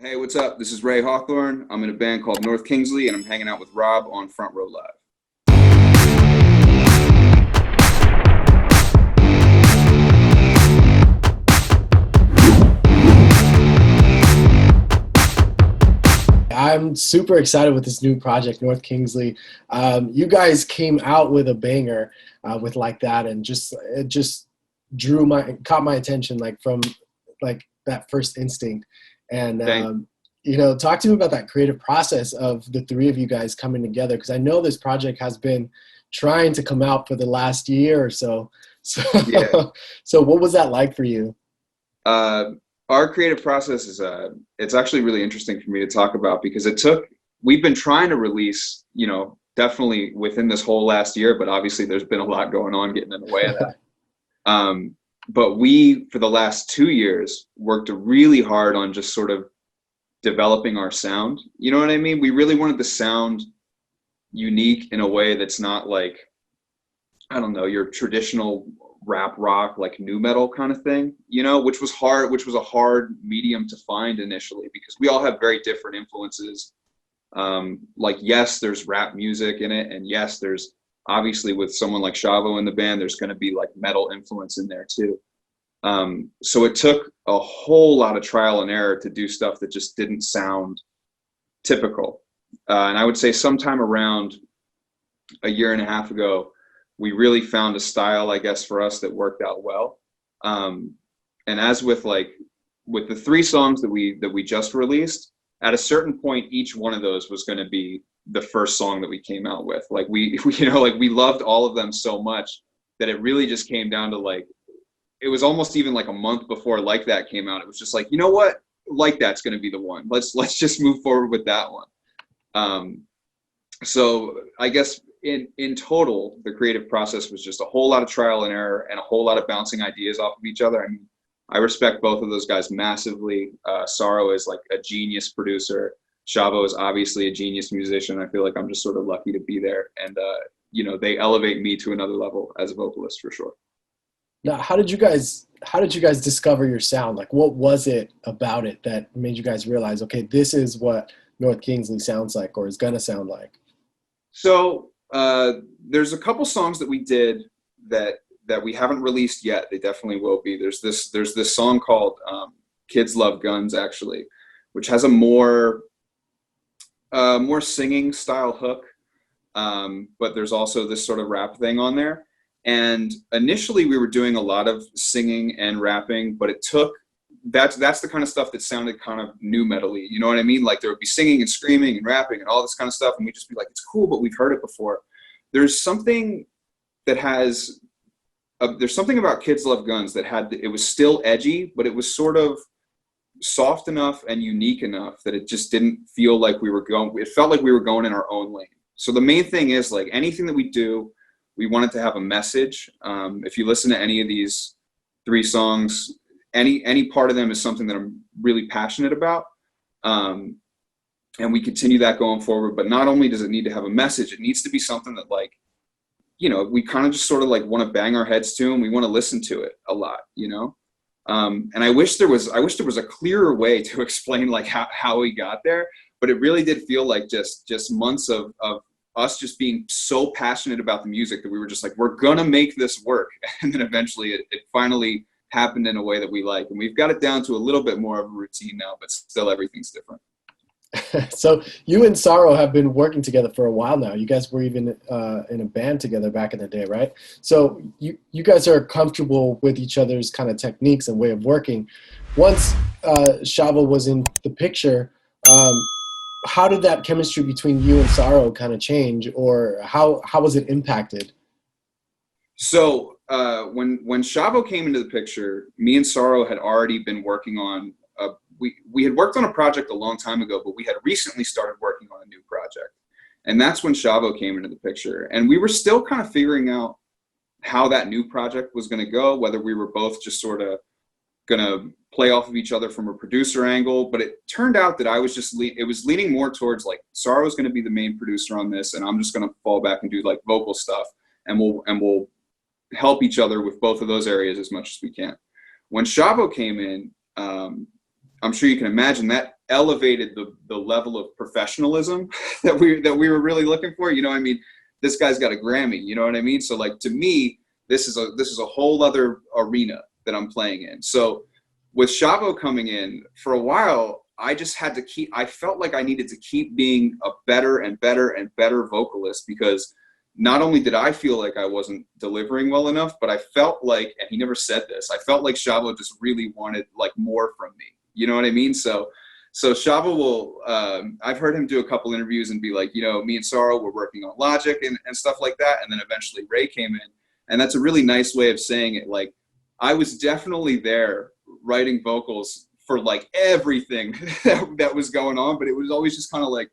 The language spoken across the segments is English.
Hey, what's up? This is Ray Hawthorne. I'm in a band called North Kingsley, and I'm hanging out with Rob on Front Row Live. I'm super excited with this new project, North Kingsley. You guys came out with a banger with Like That, and it just caught my attention from that first instinct. And talk to me about that creative process of the three of you guys coming together, because I know this project has been trying to come out for the last year or so. Yeah. So what was that like for you? Our creative process is it's actually really interesting for me to talk about, because we've been trying to release, definitely within this whole last year, but obviously there's been a lot going on getting in the way of that. But we, for the last 2 years, worked really hard on just sort of developing our sound. You know what I mean? We really wanted the sound unique in a way that's not like, I don't know, your traditional rap rock, like nu metal kind of thing, which was a hard medium to find initially, because we all have very different influences. Yes, there's rap music in it, and yes, there's obviously, with someone like Shavo in the band, there's going to be like metal influence in there too. So it took a whole lot of trial and error to do stuff that just didn't sound typical. And I would say sometime around a year and a half ago, we really found a style, I guess, for us that worked out well. And as with the 3 songs that we just released, at a certain point, each one of those was going to be the first song that we came out with. We loved all of them so much that it really just came down to it was almost even like a month before Like That came out. It was just like, you know what? Like That's going to be the one. Let's just move forward with that one. So I guess in total, the creative process was just a whole lot of trial and error and a whole lot of bouncing ideas off of each other. I mean, I respect both of those guys massively. Saro is like a genius producer. Shavo is obviously a genius musician. I feel like I'm just sort of lucky to be there. And, they elevate me to another level as a vocalist for sure. Now, how did you guys discover your sound? What was it about it that made you guys realize, okay, this is what North Kingsley sounds like, or is going to sound like? So there's a couple songs that we did that we haven't released yet. They definitely will be. There's this song called Kids Love Guns, actually, which has a more singing style hook. But there's also this sort of rap thing on there. And initially we were doing a lot of singing and rapping, but that's the kind of stuff that sounded kind of nu metal-y. You know what I mean? Like there would be singing and screaming and rapping and all this kind of stuff. And we'd just be like, it's cool, but we've heard it before. There's something about Kids Love Guns that it was still edgy, but it was sort of soft enough and unique enough that it just didn't feel like it felt like we were going in our own lane. So the main thing is, like, anything that we do, we want it to have a message. If you listen to any of these 3 songs, any part of them is something that I'm really passionate about. And we continue that going forward. But not only does it need to have a message, it needs to be something that, we kind of just sort of want to bang our heads to, and we want to listen to it a lot, And I wish there was a clearer way to explain how we got there, but it really did feel like just months of us just being so passionate about the music that we were just like, we're gonna make this work. And then eventually it finally happened in a way that we like, and we've got it down to a little bit more of a routine now, but still everything's different. So you and Saro have been working together for a while now. You guys were even in a band together back in the day, right? So you guys are comfortable with each other's kind of techniques and way of working. Once Shavo was in the picture, how did that chemistry between you and Saro kind of change, or how was it impacted? So when Shavo came into the picture, me and Saro had already been working on we had worked on a project a long time ago, but we had recently started working on a new project. And that's when Shavo came into the picture. And we were still kind of figuring out how that new project was going to go, whether we were both just sort of going to play off of each other from a producer angle. But it turned out that it was leaning more towards Saro was going to be the main producer on this, and I'm just going to fall back and do vocal stuff, and we'll help each other with both of those areas as much as we can. When Shavo came in, I'm sure you can imagine that elevated the level of professionalism that we were really looking for. You know, I mean, this guy's got a Grammy, you know what I mean? So like, to me, this is a whole other arena that I'm playing in. So with Shavo coming in, for a while, I just had to I felt like I needed to keep being a better and better and better vocalist, because not only did I feel like I wasn't delivering well enough, but I felt like, and he never said this, I felt like Shavo just really wanted like more from me. You know what I mean? So Shavo will, I've heard him do a couple interviews and be like, you know, me and Saro were working on Logic and stuff like that. And then eventually Ray came in. And that's a really nice way of saying it. Like, I was definitely there writing vocals for like everything that was going on, but it was always just kind of like,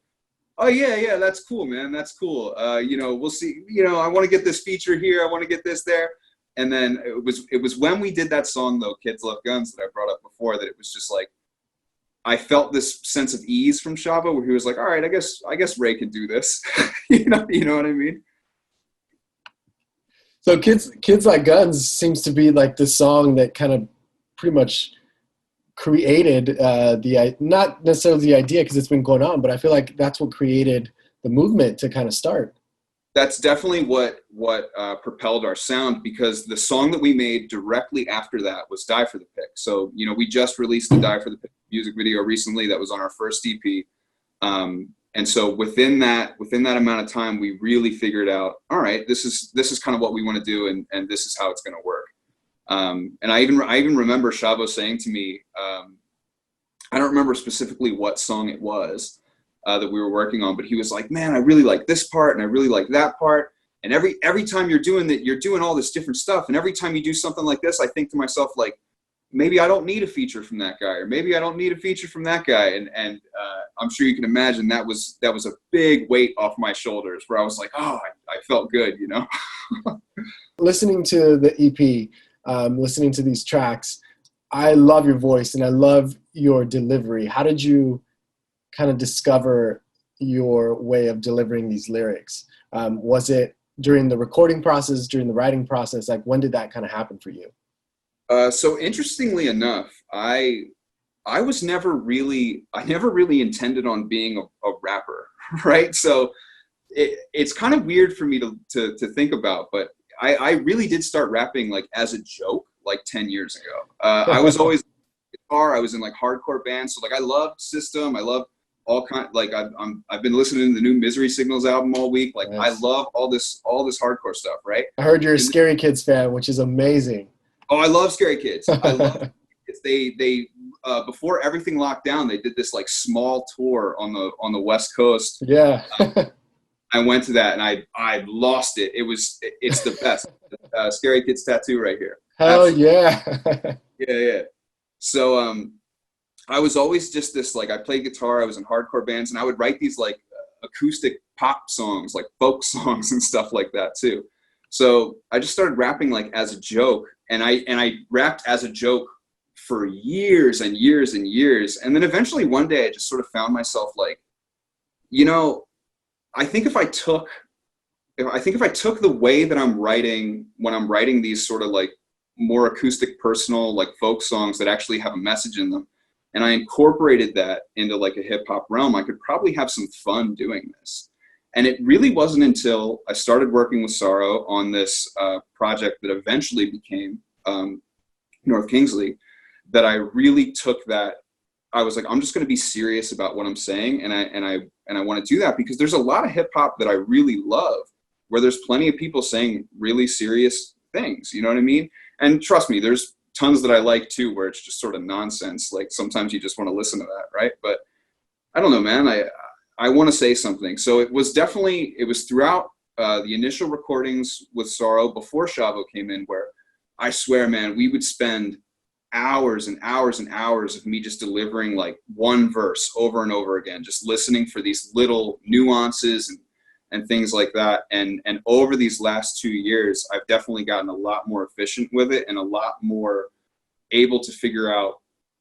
oh yeah, that's cool, man. That's cool. You know, we'll see, you know, I want to get this feature here. I want to get this there. And then it was when we did that song though, Kids Love Guns, that I brought up before, that it was just like, I felt this sense of ease from Shavo, where he was like, all right, I guess Ray could do this. you know what I mean? So Kids Like Guns seems to be like the song that kind of pretty much created not necessarily the idea, because it's been going on, but I feel like that's what created the movement to kind of start. That's definitely what propelled our sound, because the song that we made directly after that was Die for the Pick. So, you know, we just released the Die for the Pick music video recently. That was on our first EP. And so within that amount of time, we really figured out, all right, this is kind of what we want to do, and this is how it's going to work. And I even remember Shavo saying to me, I don't remember specifically what song it was that we were working on, but he was like, man, I really like this part and I really like that part. And every time you're doing that, you're doing all this different stuff. And every time you do something like this, I think to myself, like, maybe I don't need a feature from that guy, or maybe I don't need a feature from that guy. And I'm sure you can imagine that was a big weight off my shoulders, where I was like, oh, I felt good, you know? Listening to the EP, listening to these tracks, I love your voice and I love your delivery. How did you kind of discover your way of delivering these lyrics? Was it during the recording process, during the writing process? Like, when did that kind of happen for you? So interestingly enough, I never really intended on being a rapper, right? So it's kind of weird for me to think about, but I really did start rapping like as a joke, like 10 years ago. I was always guitar. I was in like hardcore bands. So like, I loved System. I love all kind, like I've been listening to the new Misery Signals album all week. Like, yes. I love all this hardcore stuff, right? I heard you're a Scary Kids fan, which is amazing. Oh, I love Scary Kids. I love it. They before everything locked down, they did this like small tour on the West Coast. Yeah. I went to that and I lost it. It's the best. Scary Kids tattoo right here. Hell yeah. Yeah. So I was always just this, like, I played guitar, I was in hardcore bands, and I would write these like acoustic pop songs, like folk songs and stuff like that too. So I just started rapping like as a joke, and I rapped as a joke for years and years and years. And then eventually one day I just sort of found myself like, you know, I think if I took the way that I'm writing, when I'm writing these sort of like more acoustic, personal, like folk songs that actually have a message in them, and I incorporated that into like a hip hop realm, I could probably have some fun doing this. And it really wasn't until I started working with Saro on this project that eventually became North Kingsley that I really took that. I was like, I'm just going to be serious about what I'm saying, and I want to do that because there's a lot of hip hop that I really love, where there's plenty of people saying really serious things. You know what I mean? And trust me, there's tons that I like too, where it's just sort of nonsense. Like, sometimes you just want to listen to that, right? But I don't know, man. I want to say something. So it was throughout the initial recordings with Saro before Shavo came in, where I swear, man, we would spend hours and hours and hours of me just delivering like one verse over and over again, just listening for these little nuances and things like that. And over these last 2 years, I've definitely gotten a lot more efficient with it and a lot more able to figure out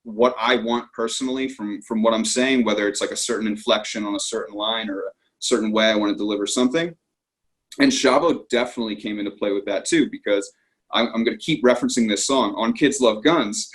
what I want personally from what I'm saying, whether it's like a certain inflection on a certain line or a certain way I want to deliver something. And Shavo definitely came into play with that too, because I'm going to keep referencing this song on Kids Love Guns.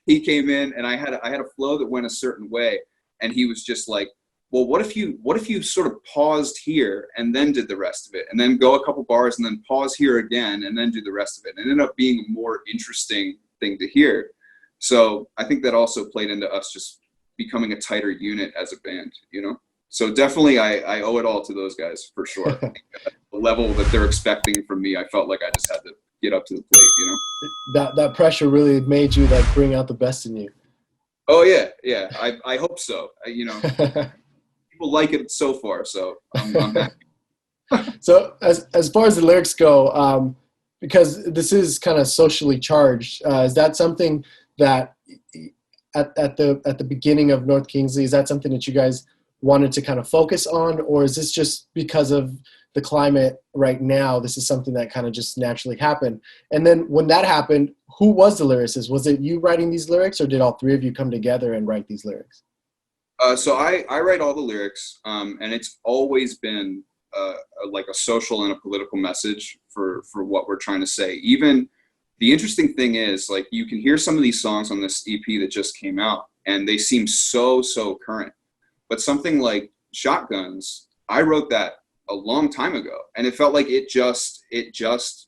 he came in and I had a flow that went a certain way, and he was just like, well, what if you sort of paused here and then did the rest of it, and then go a couple bars and then pause here again and then do the rest of it, and it ended up being a more interesting thing to hear. So I think that also played into us just becoming a tighter unit as a band, you know? So definitely I owe it all to those guys for sure. I think the level that they're expecting from me, I felt like I just had to get up to the plate, you know? That pressure really made you like bring out the best in you. Oh yeah. I hope so. You know, people like it so far, so I'm happy. So as far as the lyrics go, because this is kind of socially charged, is that something that at the beginning of North Kingsley, is that something that you guys wanted to kind of focus on, or is this just because of the climate right now, this is something that kind of just naturally happened? And then when that happened, who was the lyricist? Was it you writing these lyrics, or did all three of you come together and write these lyrics? So I write all the lyrics, and it's always been like a social and a political message for what we're trying to say. Even the interesting thing is, like, you can hear some of these songs on this EP that just came out, and they seem so current. But something like Shotguns, I wrote that a long time ago, and it felt like it just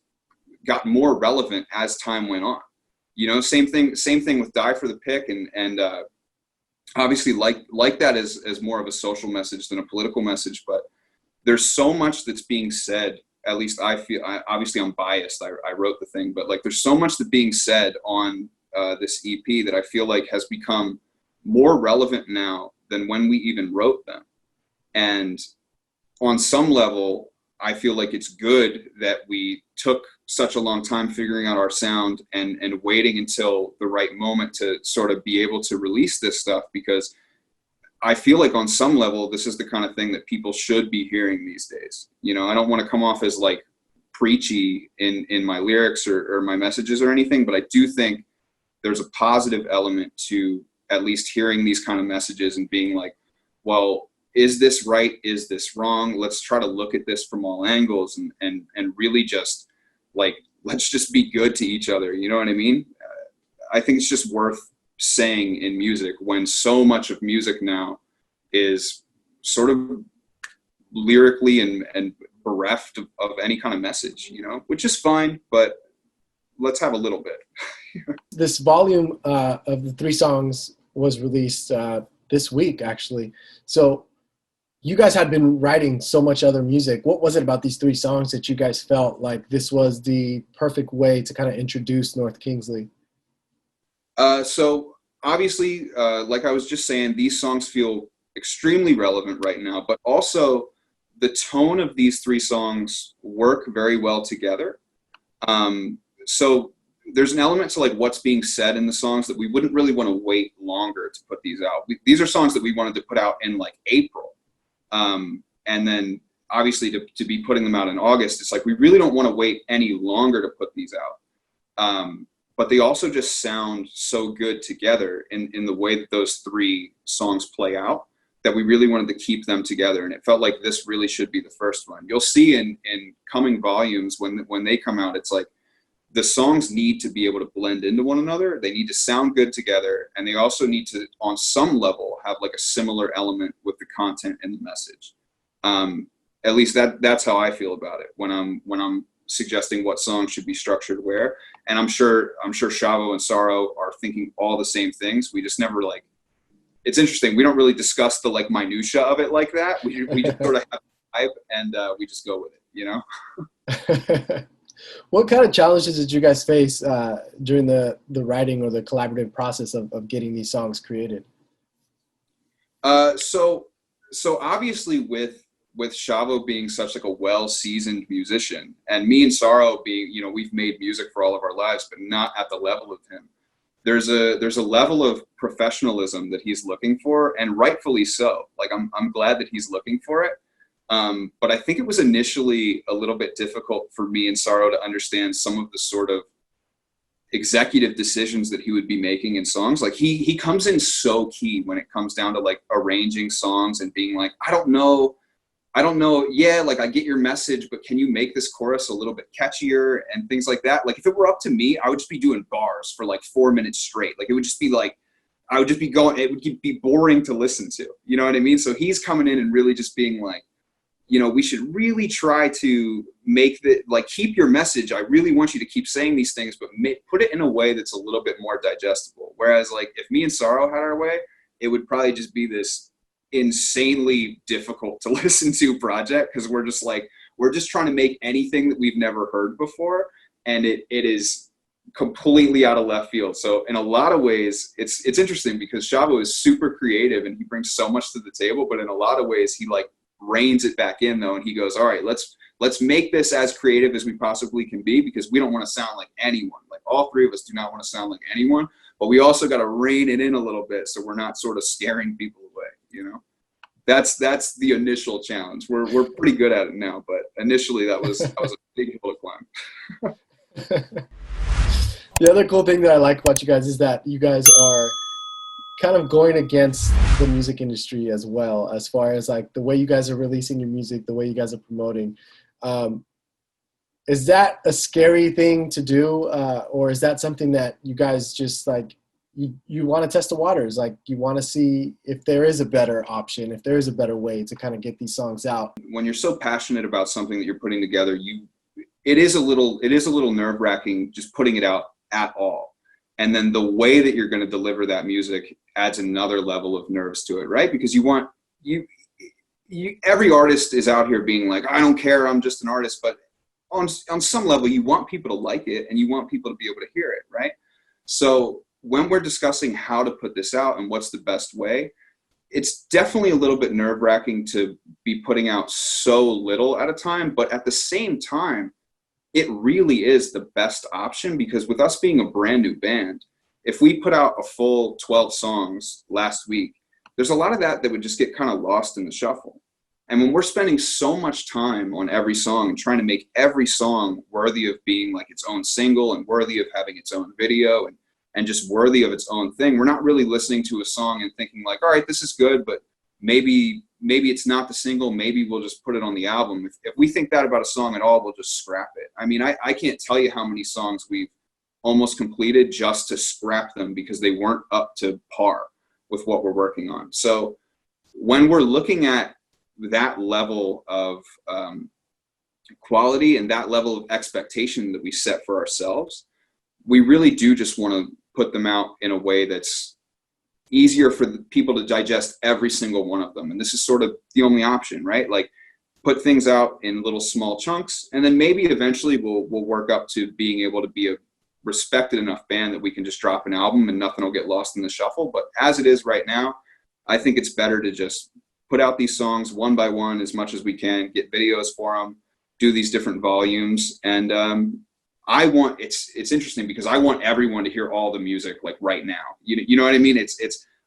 got more relevant as time went on. You know, same thing with Die for the Pick, and obviously like that as more of a social message than a political message. But there's so much that's being said. At least I feel. Obviously, I'm biased. I wrote the thing, but like, there's so much that's being said on this EP that I feel like has become more relevant now than when we even wrote them. And on some level, I feel like it's good that we took such a long time figuring out our sound and waiting until the right moment to sort of be able to release this stuff, because I feel like on some level, this is the kind of thing that people should be hearing these days. You know, I don't want to come off as like preachy in my lyrics or my messages or anything, but I do think there's a positive element to at least hearing these kind of messages and being like, well, is this right? Is this wrong? Let's try to look at this from all angles and really just like, let's just be good to each other. You know what I mean? I think it's just worth saying in music, when so much of music now is sort of lyrically and bereft of any kind of message, you know, which is fine, but let's have a little bit. This volume of the 3 songs was released this week, actually. So you guys had been writing so much other music. What was it about these 3 songs that you guys felt like this was the perfect way to kind of introduce North Kingsley? So obviously, like I was just saying, these songs feel extremely relevant right now, but also the tone of these 3 songs work very well together. So there's an element to like what's being said in the songs that we wouldn't really want to wait longer to put these out. These are songs that we wanted to put out in like April. And then obviously to be putting them out in August, it's like, we really don't want to wait any longer to put these out. But they also just sound so good together in the way that those 3 songs play out, that we really wanted to keep them together. And it felt like this really should be the first one. You'll see in coming volumes when they come out, it's like the songs need to be able to blend into one another. They need to sound good together. And they also need to, on some level, have like a similar element with the content and the message. At least that's how I feel about it when I'm suggesting what songs should be structured where. And I'm sure Shavo and Saro are thinking all the same things. We just never like, it's interesting. We don't really discuss the like minutia of it like that. We just sort of have a vibe and we just go with it, you know? What kind of challenges did you guys face during the writing or the collaborative process of getting these songs created? So obviously with Shavo being such like a well-seasoned musician, and me and Saro being, you know, we've made music for all of our lives, but not at the level of him. There's a level of professionalism that he's looking for, and rightfully so. Like I'm glad that he's looking for it. But I think it was initially a little bit difficult for me and Saro to understand some of the sort of executive decisions that he would be making in songs. Like he comes in so key when it comes down to like arranging songs and being like, I don't know I don't know, yeah, like I get your message, but can you make this chorus a little bit catchier and things like that? Like if it were up to me, I would just be doing bars for like 4 minutes straight. Like it would just be like, I would just be going, it would be boring to listen to. You know what I mean? So he's coming in and really just being like, you know, we should really try to make the, like, keep your message. I really want you to keep saying these things, but put it in a way that's a little bit more digestible. Whereas like if me and Saro had our way, it would probably just be this insanely difficult to listen to project, because we're just trying to make anything that we've never heard before, and it is completely out of left field. So in a lot of ways it's interesting because Shavo is super creative and he brings so much to the table, but in a lot of ways he like reins it back in though, and he goes, all right, let's make this as creative as we possibly can be, because we don't want to sound like anyone. Like all three of us do not want to sound like anyone, but we also got to rein it in a little bit so we're not sort of scaring people away, you know? That's the initial challenge. We're pretty good at it now, but initially that was a big hill to climb. The other cool thing that I like about you guys is that you guys are kind of going against the music industry as well, as far as like the way you guys are releasing your music, the way you guys are promoting. Is that a scary thing to do, or is that something that you guys just like, you want to test the waters, like you want to see if there is a better option, if there is a better way to kind of get these songs out? When you're so passionate about something that you're putting together, it is a little nerve-wracking just putting it out at all. And then the way that you're going to deliver that music adds another level of nerves to it, right? Because every artist is out here being like, I don't care, I'm just an artist. But on some level, you want people to like it and you want people to be able to hear it, right? So when we're discussing how to put this out and what's the best way, it's definitely a little bit nerve-wracking to be putting out so little at a time. But at the same time, it really is the best option, because with us being a brand new band, if we put out a full 12 songs last week, there's a lot of that would just get kind of lost in the shuffle. And when we're spending so much time on every song and trying to make every song worthy of being like its own single and worthy of having its own video and just worthy of its own thing, we're not really listening to a song and thinking like, all right, this is good, but maybe it's not the single, maybe we'll just put it on the album. If we think that about a song at all, we'll just scrap it. I mean, I can't tell you how many songs we've almost completed just to scrap them because they weren't up to par with what we're working on. So when we're looking at that level of quality and that level of expectation that we set for ourselves, we really do just want to put them out in a way that's easier for the people to digest every single one of them. And this is sort of the only option, right? Like put things out in little small chunks, and then maybe eventually we'll work up to being able to be a respected enough band that we can just drop an album and nothing will get lost in the shuffle. But as it is right now, I think it's better to just put out these songs one by one as much as we can, get videos for them, do these different volumes. And it's interesting because I want everyone to hear all the music like right now. You know what I mean?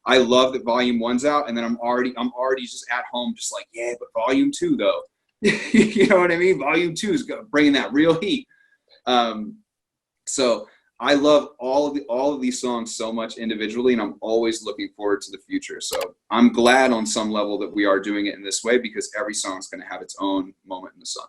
I love that volume 1's out, and then I'm already just at home just like, yeah, but volume 2 though. You know what I mean? Volume 2 is bringing that real heat. So I love all of these songs so much individually, and I'm always looking forward to the future. So I'm glad on some level that we are doing it in this way, because every song's going to have its own moment in the sun.